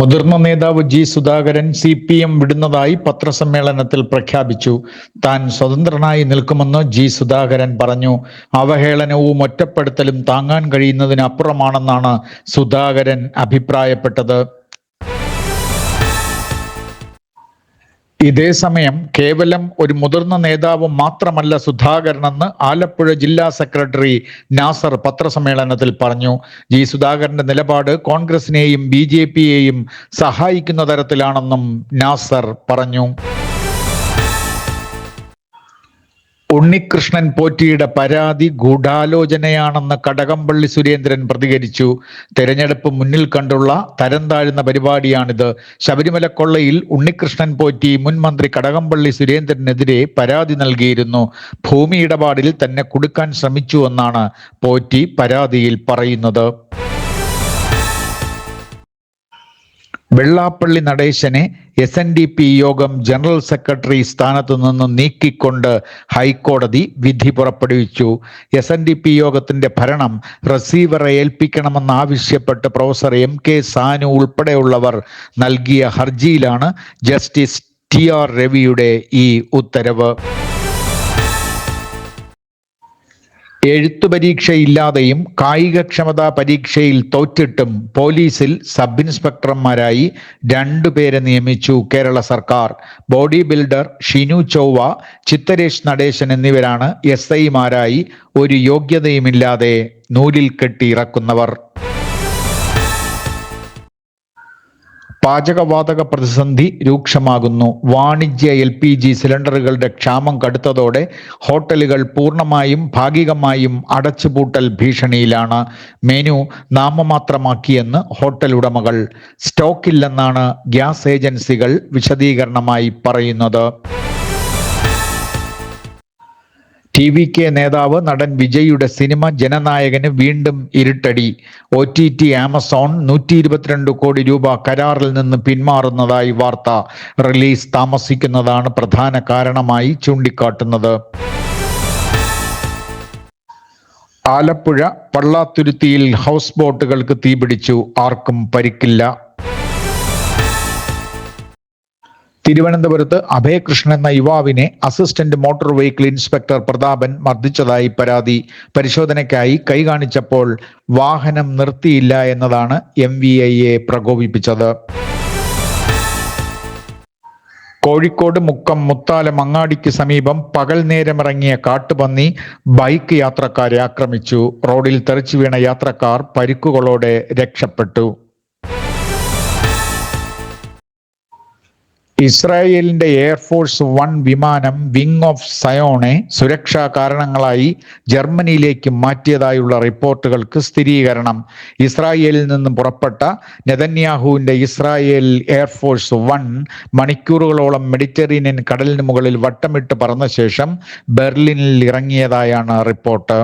മുതിർന്ന നേതാവ് G Sudhakaran CPM വിടുന്നതായി പത്രസമ്മേളനത്തിൽ പ്രഖ്യാപിച്ചു. താൻ സ്വതന്ത്രനായി നിൽക്കുമെന്ന് ജി സുധാകരൻ പറഞ്ഞു. അവഹേളനവും ഒറ്റപ്പെടുത്തലും താങ്ങാൻ കഴിയുന്നതിനപ്പുറമാണെന്നാണ് സുധാകരൻ അഭിപ്രായപ്പെട്ടത്. ഇതേസമയം കേവലം ഒരു മുതിർന്ന നേതാവ് മാത്രമല്ല സുധാകരനെന്ന് ആലപ്പുഴ ജില്ലാ സെക്രട്ടറി നാസർ പത്രസമ്മേളനത്തിൽ പറഞ്ഞു. ജി സുധാകരന്റെ നിലപാട് കോൺഗ്രസിനെയും BJPയെയും സഹായിക്കുന്ന തരത്തിലാണെന്നും നാസർ പറഞ്ഞു. ഉണ്ണികൃഷ്ണൻ പോറ്റിയുടെ പരാതി ഗൂഢാലോചനയാണെന്ന് കടകംപള്ളി സുരേന്ദ്രൻ പ്രതികരിച്ചു. തെരഞ്ഞെടുപ്പ് മുന്നിൽ കണ്ടുള്ള തരം താഴ്ന്ന പരിപാടിയാണിത്. ശബരിമല കൊള്ളയിൽ ഉണ്ണികൃഷ്ണൻ പോറ്റി മുൻ മന്ത്രി കടകംപള്ളി സുരേന്ദ്രനെതിരെ പരാതി നൽകിയിരുന്നു. ഭൂമി ഇടപാടിൽ തന്നെ കുടുക്കാൻ ശ്രമിച്ചുവെന്നാണ് പോറ്റി പരാതിയിൽ പറയുന്നത്. വെള്ളാപ്പള്ളി നടേശനെ SNDP യോഗം ജനറൽ സെക്രട്ടറി സ്ഥാനത്തു നിന്ന് നീക്കിക്കൊണ്ട് ഹൈക്കോടതി വിധി പുറപ്പെടുവിച്ചു. SNDP യോഗത്തിന്റെ ഭരണം റിസീവറെ ഏൽപ്പിക്കണമെന്നാവശ്യപ്പെട്ട് പ്രൊഫസർ MK സാനു ഉൾപ്പെടെയുള്ളവർ നൽകിയ ഹർജിയിലാണ് ജസ്റ്റിസ് TR രവിയുടെ ഈ ഉത്തരവ്. എഴുത്തു പരീക്ഷയില്ലാതെയും കായികക്ഷമതാ പരീക്ഷയിൽ തോറ്റിട്ടും പോലീസിൽ സബ് ഇൻസ്പെക്ടർമാരായി 2 പേരെ നിയമിച്ചു കേരള സർക്കാർ. ബോഡി ബിൽഡർ ഷിനു ചൊവ്വ, ചിത്തരേഷ് നടേശൻ എന്നിവരാണ് SI-മാരായി ഒരു യോഗ്യതയുമില്ലാതെ നൂലിൽ കെട്ടി ഇറക്കുന്നവർ. പാചകവാതക പ്രതിസന്ധി രൂക്ഷമാകുന്നു. വാണിജ്യ LPG സിലിണ്ടറുകളുടെ ക്ഷാമം കടുത്തതോടെ ഹോട്ടലുകൾ പൂർണ്ണമായും ഭാഗികമായും അടച്ചുപൂട്ടൽ ഭീഷണിയിലാണ്. മെനു നാമമാത്രമാക്കിയെന്ന് ഹോട്ടൽ ഉടമകൾ. സ്റ്റോക്കില്ലെന്നാണ് ഗ്യാസ് ഏജൻസികൾ വിശദീകരണമായി പറയുന്നത്. TVK നേതാവ് നടൻ വിജയുടെ സിനിമ ജനനായകന് വീണ്ടും ഇരുട്ടടി. OTT ആമസോൺ 122 കോടി രൂപ കരാറിൽ നിന്ന് പിന്മാറുന്നതായി വാർത്ത. റിലീസ് താമസിക്കുന്നതാണ് പ്രധാന കാരണമായി ചൂണ്ടിക്കാട്ടുന്നത്. ആലപ്പുഴ പള്ളാത്തുരുത്തിയിൽ ഹൗസ് ബോട്ടുകൾക്ക് തീപിടിച്ചു. ആർക്കും പരിക്കില്ല. തിരുവനന്തപുരത്ത് അഭയകൃഷ്ണൻ എന്ന യുവാവിനെ assistant motor vehicle inspector Prathapan മർദ്ദിച്ചതായി പരാതി. പരിശോധനയ്ക്കായി കൈ കാണിച്ചപ്പോൾ വാഹനം നിർത്തിയില്ല എന്നതാണ് MVIയെ പ്രകോപിപ്പിച്ചത്. കോഴിക്കോട് മുക്കം മുത്താലം അങ്ങാടിക്ക് സമീപം പകൽ നേരമിറങ്ങിയ കാട്ടുപന്നി ബൈക്ക് യാത്രക്കാരെ ആക്രമിച്ചു. റോഡിൽ തെറിച്ചു വീണ യാത്രക്കാർ പരിക്കുകളോടെ രക്ഷപ്പെട്ടു. ഇസ്രായേലിന്റെ എയർഫോഴ്സ് 1 വിമാനം വിങ് ഓഫ് സയോണെ സുരക്ഷാ കാരണങ്ങളായി ജർമ്മനിയിലേക്ക് മാറ്റിയതായുള്ള റിപ്പോർട്ടുകൾക്ക് സ്ഥിരീകരണം. ഇസ്രായേലിൽ നിന്നും പുറപ്പെട്ട നെതന്യാഹുവിന്റെ ഇസ്രായേൽ എയർഫോഴ്സ് 1 മണിക്കൂറുകളോളം മെഡിറ്ററേനിയൻ കടലിന് മുകളിൽ വട്ടമിട്ട് പറന്ന ശേഷം ബെർലിനിൽ ഇറങ്ങിയതായാണ് റിപ്പോർട്ട്.